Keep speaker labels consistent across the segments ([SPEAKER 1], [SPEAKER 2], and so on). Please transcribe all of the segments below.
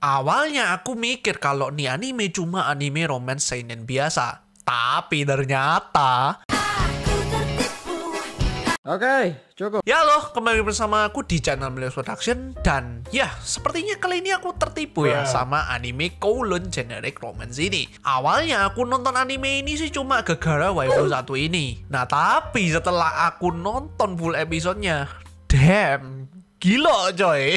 [SPEAKER 1] Awalnya aku mikir kalau nih anime cuma anime romance seinen biasa. Tapi ternyata...
[SPEAKER 2] Oke, cukup.
[SPEAKER 1] Ya loh, kembali bersama aku di channel Milios Production. Dan ya, sepertinya kali ini aku tertipu ya sama anime Kowloon Generic Romance ini. Awalnya aku nonton anime ini sih cuma gara-gara waifu satu ini. Nah, tapi setelah aku nonton full episodenya, damn, gila coy.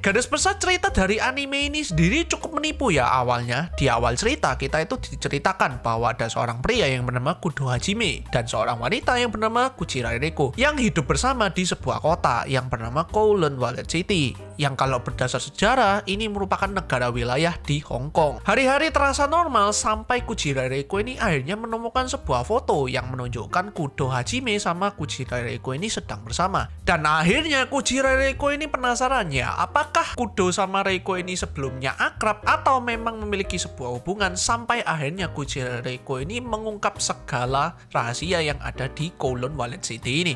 [SPEAKER 1] Garis besar cerita dari anime ini sendiri cukup menipu ya awalnya. Di awal cerita kita itu diceritakan bahwa ada seorang pria yang bernama Kudo Hajime dan seorang wanita yang bernama Kuchira Reiko yang hidup bersama di sebuah kota yang bernama Kowloon Valley City. Yang kalau berdasar sejarah ini merupakan negara wilayah di Hong Kong. Hari-hari terasa normal sampai Kuchira Reiko ini akhirnya menemukan sebuah foto yang menunjukkan Kudo Hajime sama Kuchira Reiko ini sedang bersama. Dan akhirnya Kuchira Reiko ini penasarannya, apakah Kudo sama Reiko ini sebelumnya akrab atau memang memiliki sebuah hubungan, sampai akhirnya Kuchira Reiko ini mengungkap segala rahasia yang ada di Kowloon Valley City ini.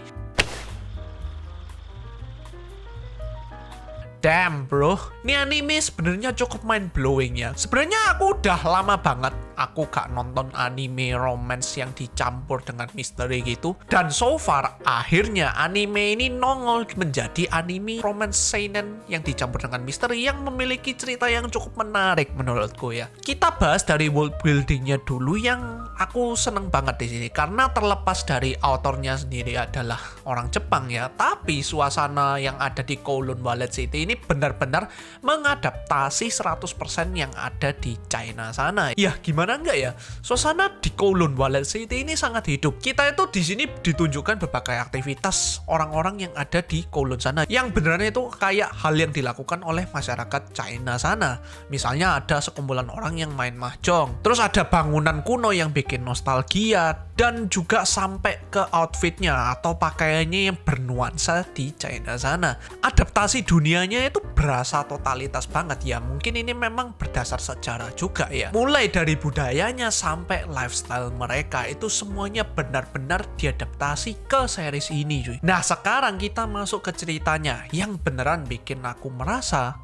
[SPEAKER 1] Damn bro, ini anime sebenarnya cukup mind blowing ya. Sebenarnya aku udah lama banget aku gak nonton anime romance yang dicampur dengan misteri gitu. Dan so far, akhirnya anime ini nongol menjadi anime romance seinen yang dicampur dengan misteri yang memiliki cerita yang cukup menarik menurutku ya. Kita bahas dari world buildingnya dulu yang aku seneng banget di sini karena terlepas dari autornya sendiri adalah orang Jepang ya, tapi suasana yang ada di Kowloon Valley City ini benar-benar mengadaptasi 100% yang ada di China sana. Ya gimana enggak ya? Suasana di Kowloon Valley City ini sangat hidup. Kita itu di sini ditunjukkan berbagai aktivitas orang-orang yang ada di Kowloon sana yang beneran itu kayak hal yang dilakukan oleh masyarakat China sana. Misalnya ada sekumpulan orang yang main mahjong, terus ada bangunan kuno yang bikin nostalgia, dan juga sampai ke outfitnya atau pakaiannya yang bernuansa di China sana. Adaptasi dunianya itu berasa totalitas banget ya. Mungkin ini memang berdasar sejarah juga ya. Mulai dari budayanya sampai lifestyle mereka itu semuanya benar-benar diadaptasi ke series ini cuy. Nah sekarang kita masuk ke ceritanya yang beneran bikin aku merasa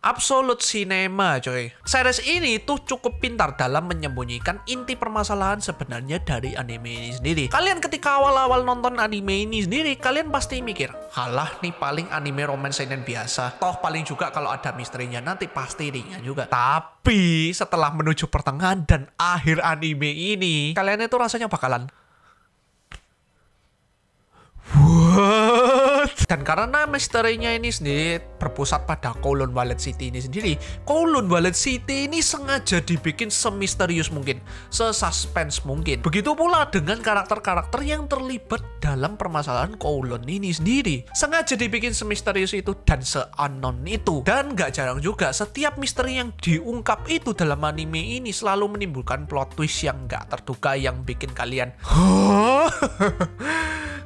[SPEAKER 1] Absolute Cinema coy. Series ini tuh cukup pintar dalam menyembunyikan inti permasalahan sebenarnya dari anime ini sendiri. Kalian ketika awal-awal nonton anime ini sendiri, kalian pasti mikir, halah nih paling anime romance seinen biasa. Toh paling juga kalau ada misterinya nanti pasti ringan juga. Tapi setelah menuju pertengahan dan akhir anime ini, kalian itu rasanya bakalan what? Dan karena misterinya ini sendiri berpusat pada Kowloon Valley City ini sendiri, Kowloon Valley City ini sengaja dibikin semisterius mungkin, sesuspense mungkin. Begitu pula dengan karakter-karakter yang terlibat dalam permasalahan Kowloon ini sendiri. Sengaja dibikin semisterius itu dan se-unknown itu. Dan gak jarang juga setiap misteri yang diungkap itu dalam anime ini selalu menimbulkan plot twist yang gak terduga yang bikin kalian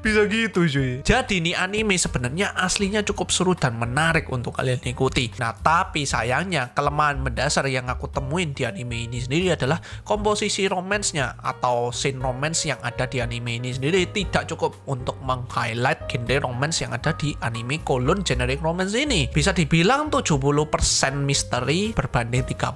[SPEAKER 1] bisa gitu cuy. Jadi nih anime sebenarnya aslinya cukup seru dan menarik untuk kalian ikuti. Nah tapi sayangnya kelemahan mendasar yang aku temuin di anime ini sendiri adalah komposisi romansnya atau scene romance yang ada di anime ini sendiri tidak cukup untuk meng-highlight genre romance yang ada di anime Kowloon Generic Romance ini. Bisa dibilang 70% misteri berbanding 30%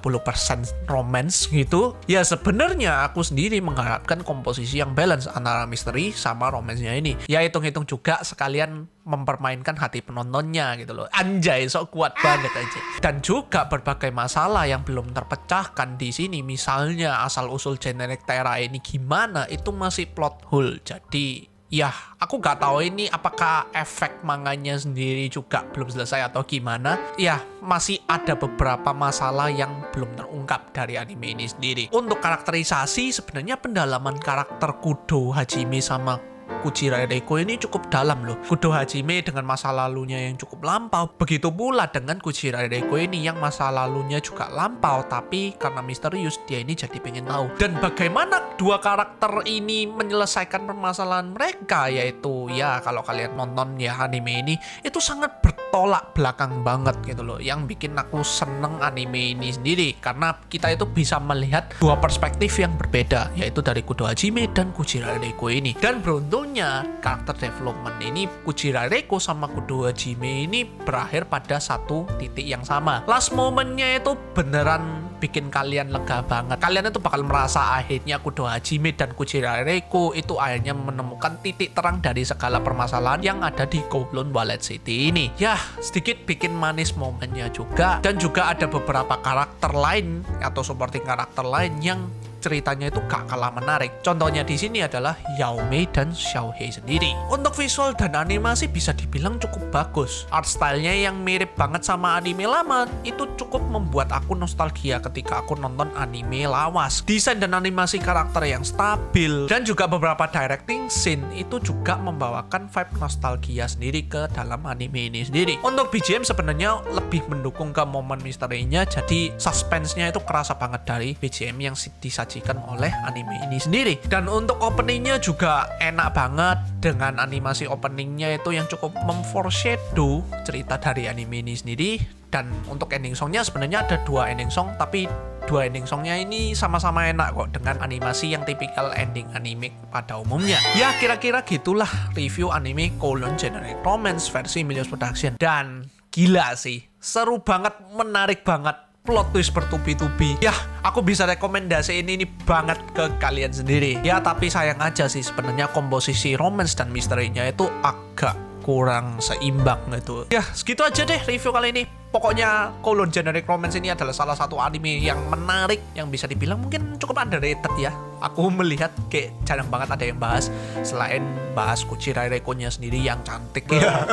[SPEAKER 1] romance gitu. Ya sebenarnya aku sendiri mengharapkan komposisi yang balance antara misteri sama romance-nya ini. Ya hitung-hitung juga sekalian mempermainkan hati penontonnya gitu loh. Anjay, sok kuat banget aja. Dan juga berbagai masalah yang belum terpecahkan di sini. Misalnya asal-usul generic Terra ini gimana, itu masih plot hole. Jadi ya, aku gak tahu ini apakah efek manganya sendiri juga belum selesai atau gimana. Ya, masih ada beberapa masalah yang belum terungkap dari anime ini sendiri. Untuk karakterisasi, sebenarnya pendalaman karakter Kudo Hajime sama Kuchira Reiko ini cukup dalam loh. Kudo Hajime dengan masa lalunya yang cukup lampau, begitu pula dengan Kuchira Reiko ini yang masa lalunya juga lampau, tapi karena misterius dia ini jadi pengen tahu. Dan bagaimana dua karakter ini menyelesaikan permasalahan mereka, yaitu ya kalau kalian nonton ya anime ini itu sangat bertolak bertolak belakang banget gitu loh, yang bikin aku seneng anime ini sendiri karena kita itu bisa melihat dua perspektif yang berbeda, yaitu dari Kudo Hajime dan Kujira Reiko ini. Dan beruntungnya karakter development ini Kujira Reiko sama Kudo Hajime ini berakhir pada satu titik yang sama. Last momennya itu beneran bikin kalian lega banget. Kalian itu bakal merasa akhirnya Kudo Hajime dan Kujira Reiko itu akhirnya menemukan titik terang dari segala permasalahan yang ada di Kowloon Wallet City ini. Ya, sedikit bikin manis momennya juga. Dan juga ada beberapa karakter lain atau supporting karakter lain yang ceritanya itu gak kalah menarik. Contohnya di sini adalah Yao Mei dan Xiao Hei sendiri. Untuk visual dan animasi bisa dibilang cukup bagus. Art stylenya yang mirip banget sama anime lama itu cukup membuat aku nostalgia ketika aku nonton anime lawas. Desain dan animasi karakter yang stabil dan juga beberapa directing scene itu juga membawakan vibe nostalgia sendiri ke dalam anime ini sendiri. Untuk BGM sebenarnya lebih mendukung ke momen misterinya, jadi suspense-nya itu kerasa banget dari BGM yang disajikan oleh anime ini sendiri. Dan untuk openingnya juga enak banget dengan animasi openingnya itu yang cukup memforeshadow cerita dari anime ini sendiri. Dan untuk ending songnya sebenarnya ada dua ending song, tapi dua ending songnya ini sama-sama enak kok dengan animasi yang tipikal ending anime pada umumnya. Ya kira-kira gitulah review anime Kowloon Generic Romance versi Milios Production. Dan gila sih, seru banget, menarik banget, plot twist bertubi-tubi. Ya, aku bisa rekomendasiin ini banget ke kalian sendiri. Ya, tapi sayang aja sih sebenarnya komposisi romance dan misterinya itu agak kurang seimbang gitu. Ya, segitu aja deh review kali ini. Pokoknya Kowloon Generic Romance ini adalah salah satu anime yang menarik, yang bisa dibilang mungkin cukup underrated ya. Aku melihat kayak jarang banget ada yang bahas selain bahas Kujira Reiko-nya sendiri yang cantik ya.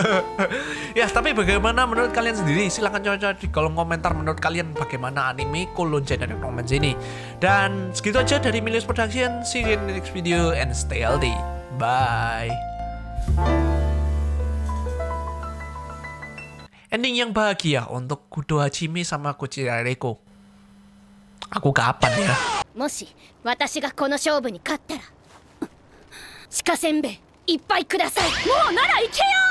[SPEAKER 1] Ya, tapi bagaimana menurut kalian sendiri? Silahkan coba di kolom komentar menurut kalian bagaimana anime Kowloon Generic Romance ini. Dan segitu aja dari Milios Production. See you in the next video and stay healthy. Bye. Ending yang bahagia untuk Kudo Hajime sama Kujira Reiko. Aku kapan ya?
[SPEAKER 2] もし私がこの勝負に勝ったら鹿せんべいいっぱいください。もうなら行けよ。